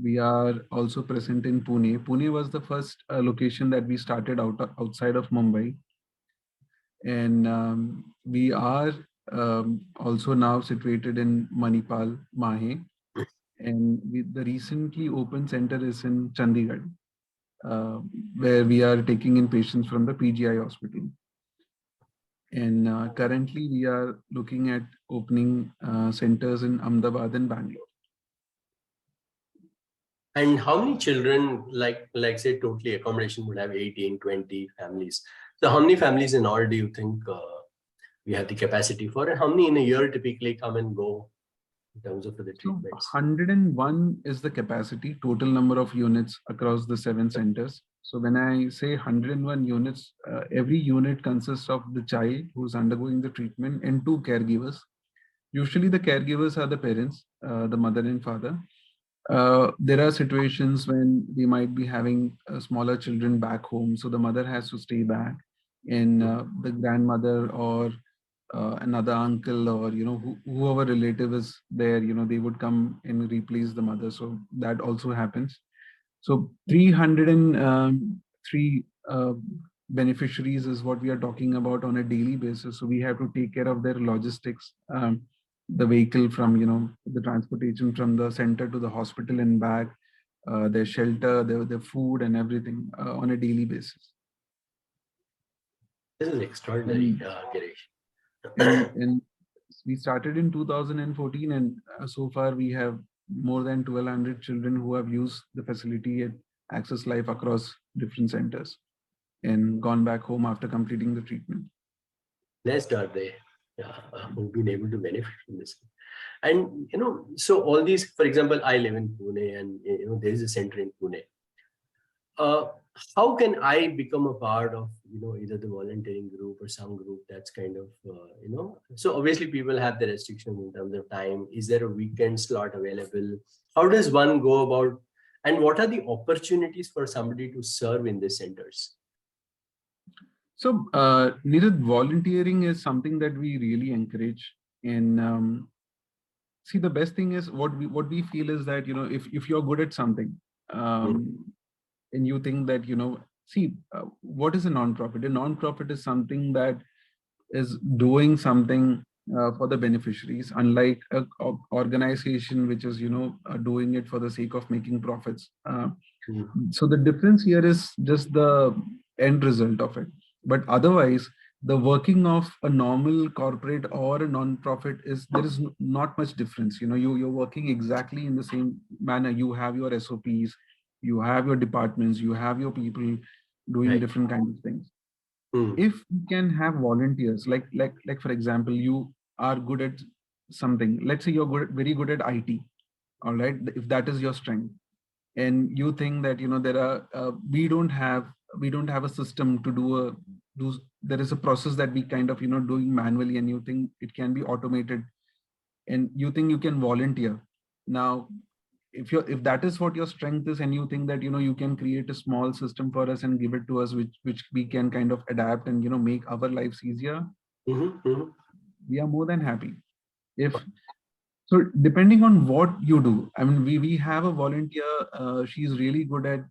We are also present in Pune. Pune was the first location that we started outside of Mumbai. And we are also now situated in Manipal, Mahe. And the recently opened center is in Chandigarh, where we are taking in patients from the PGI hospital. And currently we are looking at opening centers in Ahmedabad and Bangalore. And how many children, like say totally accommodation would have 18, 20 families. So how many families in all do you think we have the capacity for, and how many in a year typically come and go in terms of the treatments? So 101 is the capacity, total number of units across the 7 centers. So when I say 101 units, every unit consists of the child who's undergoing the treatment and 2 caregivers. Usually the caregivers are the parents, the mother and father. There are situations when we might be having smaller children back home, so the mother has to stay back, and the grandmother or another uncle or whoever relative is there, they would come and replace the mother. So that also happens. So 303 beneficiaries is what we are talking about on a daily basis. So we have to take care of their logistics, the vehicle from the transportation from the center to the hospital and back, their shelter, their food and everything on a daily basis. This is extraordinary, Girish. And we started in 2014, and so far we have more than 1,200 children who have used the facility at Access Life across different centers and gone back home after completing the treatment. Blessed are they who've been able to benefit from this. And so all these, for example, I live in Pune, and there is a center in Pune. How can I become a part of either the volunteering group or some group that's kind of so obviously people have the restrictions in terms of time. Is there a weekend slot available? How does one go about, and what are the opportunities for somebody to serve in these centers? So Neerad, volunteering is something that we really encourage. And see, the best thing is what we feel is that if you're good at something, and you think that what is a non-profit? A non-profit is something that is doing something for the beneficiaries, unlike a organization which is doing it for the sake of making profits. So the difference here is just the end result of it. But otherwise, the working of a normal corporate or a non-profit is, there is not much difference. You're working exactly in the same manner. You have your SOPs, you have your departments, you have your people doing Right. different kinds of things. Hmm. If you can have volunteers, like for example, you are good at something. Let's say you're very good at IT. All right, if that is your strength, and you think that there are we don't have a system to do, there is a process that we kind of doing manually, and you think it can be automated, and you think you can volunteer. Now, if that is what your strength is, and you think that you can create a small system for us and give it to us, which we can kind of adapt and make our lives easier, we are more than happy. If So depending on what you do, I mean, we have a volunteer. She's really good at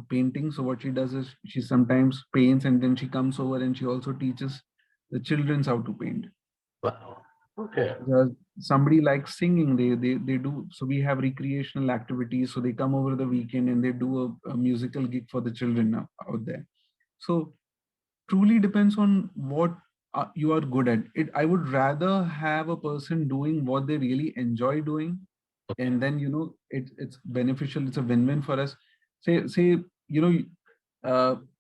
painting. So what she does is she sometimes paints, and then she comes over and she also teaches the childrens how to paint. Wow. Okay. Somebody likes singing. They do. So we have recreational activities. So they come over the weekend and they do a musical gig for the children out there. So truly depends on what you are good at. I would rather have a person doing what they really enjoy doing, Okay. and then it's beneficial. It's a win-win for us. Say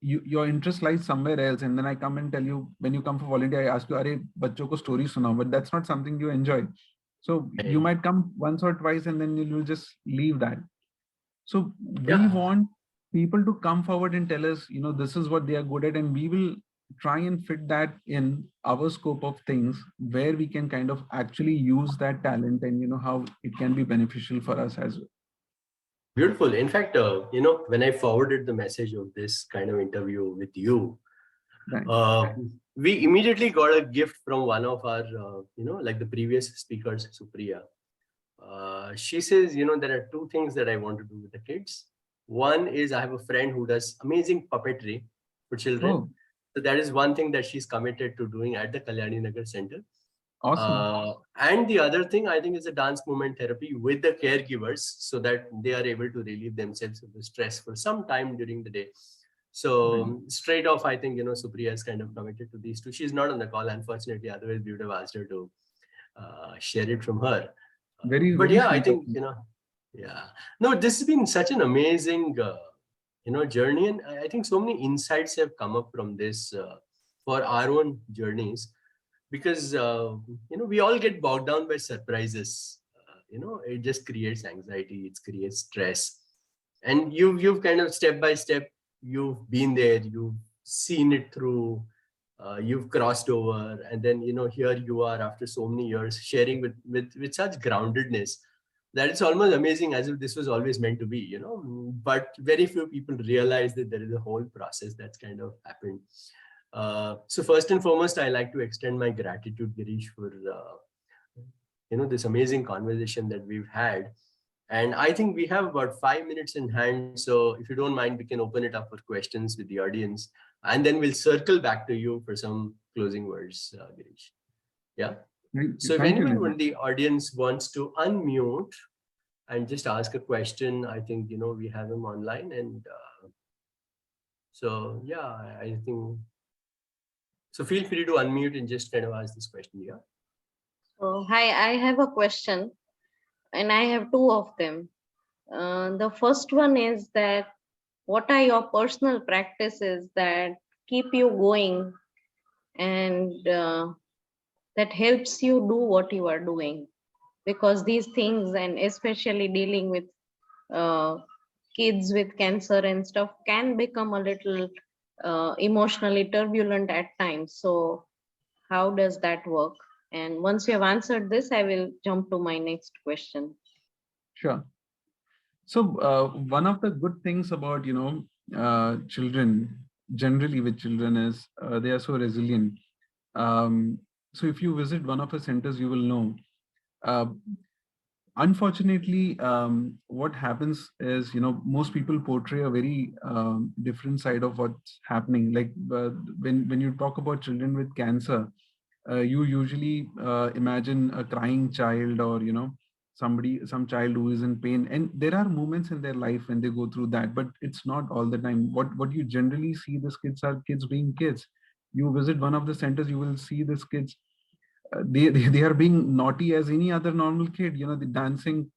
your interest lies somewhere else, and then I come and tell you, when you come for volunteer, I ask you, "Arey, bachcho ko story sunao," but that's not something you enjoy. So you Right. might come once or twice, and then you'll just leave that. So we Yeah. want people to come forward and tell us, this is what they are good at, and we will try and fit that in our scope of things, where we can kind of actually use that talent, and how it can be beneficial for us as well. Beautiful. In fact, when I forwarded the message of this kind of interview with you, Right. uh, we immediately got a gift from one of our, like the previous speakers, Supriya. She says, there are two things that I want to do with the kids. One is I have a friend who does amazing puppetry for children. Oh, So that is one thing that she's committed to doing at the Kalyani Nagar Center. awesome. And the other thing I think is a dance movement therapy with the caregivers, so that they are able to relieve themselves of the stress for some time during the day. So Right. straight off, I think, Supriya is kind of committed to these two. She's not on the call, unfortunately. Otherwise, we would have asked her to share it from her. Very, But very yeah, I sweet of think, you. yeah. No, this has been such an amazing, journey. And I think so many insights have come up from this for our own journeys, because we all get bogged down by surprises. It just creates anxiety, it creates stress, and you've kind of step by step, you've been there, you've seen it through, you've crossed over, and then here you are after so many years sharing with such groundedness that it's almost amazing, as if this was always meant to be. But very few people realize that there is a whole process that's kind of happened. So first and foremost, I like to extend my gratitude, Girish, for this amazing conversation that we've had. And I think we have about 5 minutes in hand. So if you don't mind, we can open it up for questions with the audience, and then we'll circle back to you for some closing words, Girish. Yeah. So if Thank you, anyone Nair. in the audience wants to unmute and just ask a question, I think we have him online, and so yeah, I think so. Feel free to unmute and just kind of ask this question. Yeah. So, hi, I have a question, and I have two of them. The first one is that what are your personal practices that keep you going and that helps you do what you are doing? Because these things, and especially dealing with uh, kids with cancer and stuff, can become a little emotionally turbulent at times. So, how does that work? And once you have answered this, I will jump to my next question. Sure. So one of the good things about children, generally with children, is they are so resilient. So if you visit one of the centers, you will know. Uh, Unfortunately, what happens is, most people portray a very different side of what's happening. Like when you talk about children with cancer, you usually imagine a crying child, or some child who is in pain, and there are moments in their life when they go through that, but it's not all the time. What you generally see, these kids are kids being kids. you visit one of the centers, you will see these kids, they are being naughty as any other normal kid, the dancing,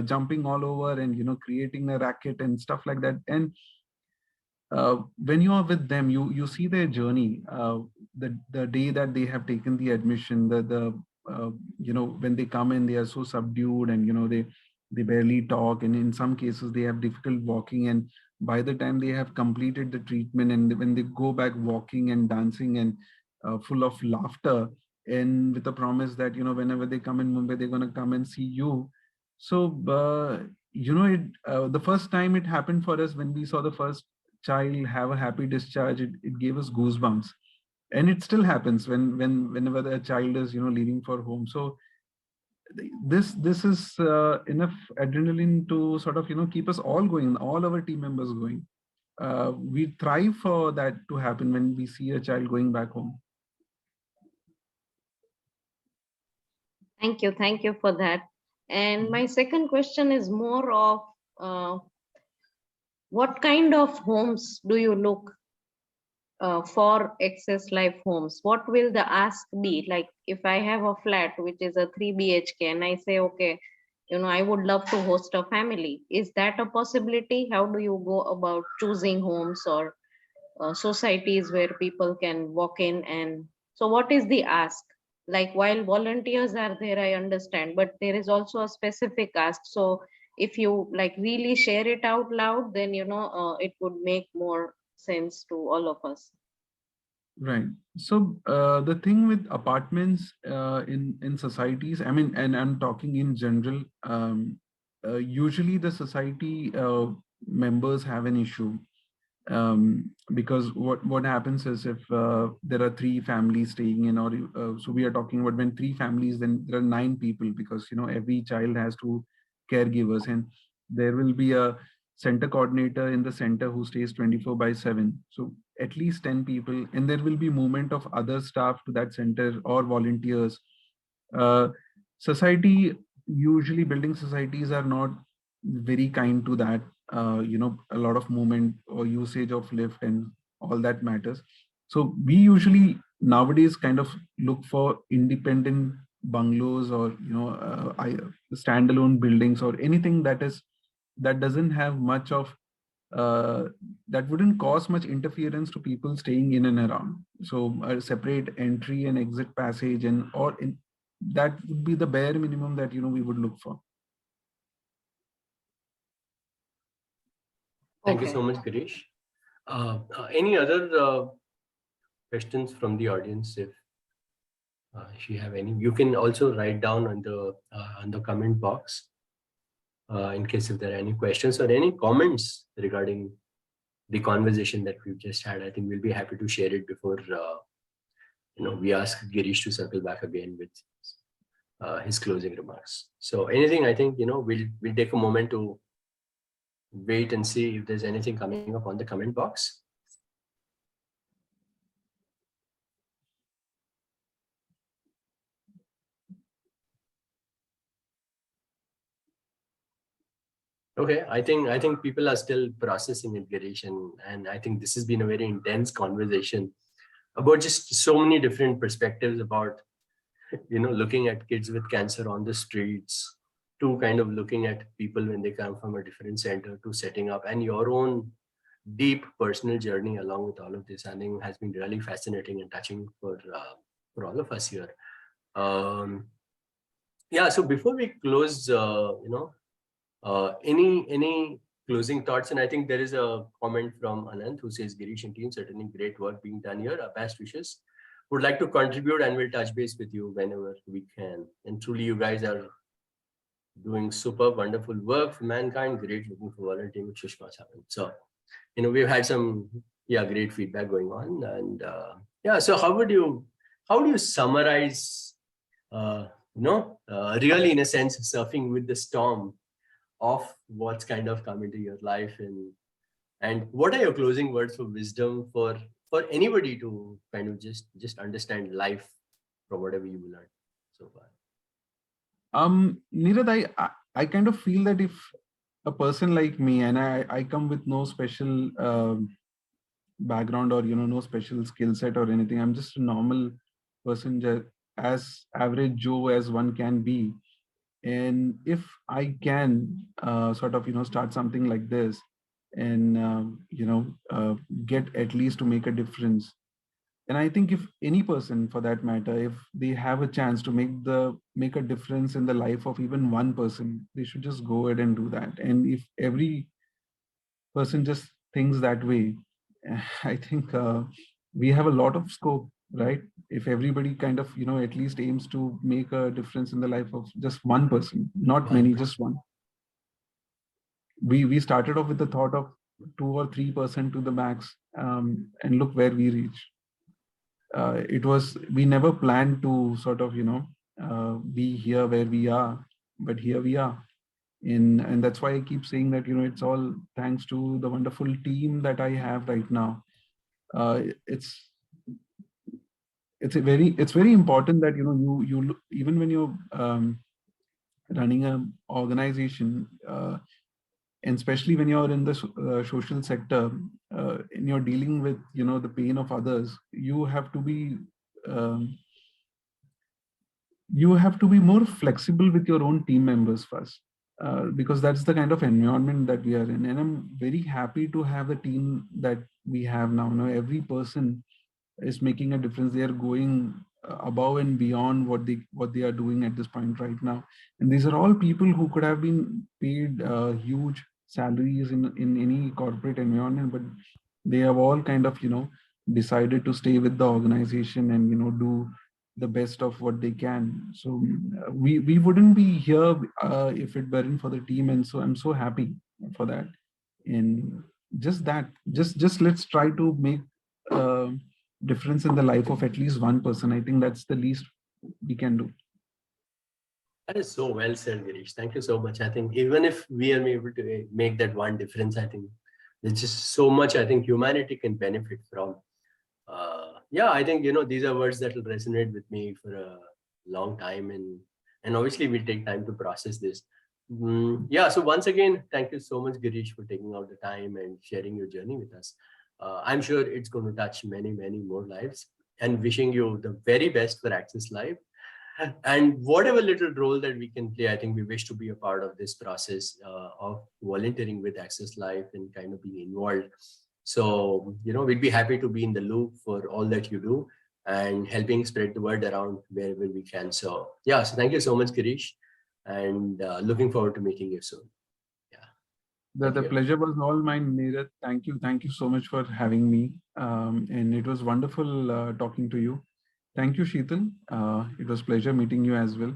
jumping all over and, creating a racket and stuff like that. And when you are with them, you see their journey, the day that they have taken the admission, when they come in, they are so subdued, and they barely talk, and in some cases they have difficult walking, and by the time they have completed the treatment, and when they go back walking and dancing and full of laughter, and with the promise that whenever they come in Mumbai, they're going to come and see you. So the first time it happened for us, when we saw the first child have a happy discharge, it gave us goosebumps. And it still happens whenever the child is leaving for home. So this is enough adrenaline to sort of keep us all going, all our team members going. We thrive for that to happen when we see a child going back home. Thank you for that. And my second question is more of what kind of homes do you look for Access Life homes? What will the ask be? Like if I have a flat which is a 3 BHK and I say, okay, I would love to host a family. Is that a possibility? How do you go about choosing homes or societies where people can walk in? And so what is the ask? Like while volunteers are there, I understand, but there is also a specific ask. So if you like really share it out loud, then it would make more sense to all of us. Right. So the thing with apartments in societies, I mean, and I'm talking in general, usually the society members have an issue, because what happens is, if there are 3 families staying in, or so we are talking about when 3 families, then there are 9 people, because every child has 2 caregivers, and there will be a center coordinator in the center who stays 24/7. So at least 10 people, and there will be movement of other staff to that center or volunteers. Society, usually building societies are not very kind to that. A lot of movement or usage of lift and all that matters. So we usually nowadays kind of look for independent bungalows, or standalone buildings, or anything that doesn't have much of that wouldn't cause much interference to people staying in and around. So a separate entry and exit passage, that would be the bare minimum that we would look for. Thank you so much, Girish. Any other questions from the audience? If you have any, you can also write down on the comment box in case if there are any questions or any comments regarding the conversation that we've just had. I think we'll be happy to share it before we ask Girish to circle back again with his closing remarks. So anything, I think we'll take a moment to wait and see if there's anything coming up on the comment box. Okay, I think people are still processing it, Girish, and I think this has been a very intense conversation about just so many different perspectives about looking at kids with cancer on the streets, to kind of looking at people when they come from a different center, to setting up, and your own deep personal journey along with all of this. I think has been really fascinating and touching for all of us here. Yeah, so before we close, any closing thoughts? And I think there is a comment from Anand who says, Girish and team, certainly great work being done here. Our best wishes. Would like to contribute and we'll touch base with you whenever we can. And truly, you guys are doing super wonderful work for mankind. Great, looking for volunteering with Sushma Chavan. So, we've had some great feedback going on. And so how do you summarize really, in a sense, surfing with the storm of what's kind of come into your life, and what are your closing words for wisdom for anybody to kind of just understand life from whatever you learned so far? Neerad, I kind of feel that if a person like me, and I come with no special background or, no special skill set or anything. I'm just a normal person, just as average Joe as one can be. And if I can sort of, start something like this and, get at least to make a difference. And I think if any person for that matter, if they have a chance to make a difference in the life of even one person, they should just go ahead and do that. And if every person just thinks that way, I think we have a lot of scope, right? If everybody kind of, at least aims to make a difference in the life of just one person, not many, just one. We started off with the thought of 2 or 3% to the max, and look where we reach. We never planned to sort of, be here where we are, but here we are. And that's why I keep saying that, it's all thanks to the wonderful team that I have right now. It's very important that, you even when you're running an organization, and especially when you're in the social sector, and you're dealing with, the pain of others, you have to be more flexible with your own team members first, because that's the kind of environment that we are in. And I'm very happy to have the team that we have now. Every person is making a difference. They are going above and beyond what they are doing at this point right now. And these are all people who could have been paid huge salaries in any corporate environment, but they have all kind of, decided to stay with the organization and, do the best of what they can. So we wouldn't be here if it weren't for the team. And so I'm so happy for that. And just let's try to make difference in the life of at least one person. I think that's the least we can do. That is so well said, Girish. Thank you so much. I think even if we are able to make that one difference, I think there's just so much I think humanity can benefit from. Yeah, I think, these are words that will resonate with me for a long time. And obviously we'll take time to process this. Yeah, so once again, thank you so much, Girish, for taking out the time and sharing your journey with us. I'm sure it's going to touch many, many more lives, and wishing you the very best for Access Live. And whatever little role that we can play, I think we wish to be a part of this process of volunteering with Access Live and kind of being involved. So, we'd be happy to be in the loop for all that you do and helping spread the word around wherever we can. So, yeah, so thank you so much, Girish, and looking forward to meeting you soon. Yeah. The pleasure was all mine, Neerad. Thank you so much for having me. And it was wonderful talking to you. Thank you, Sheetal. It was a pleasure meeting you as well.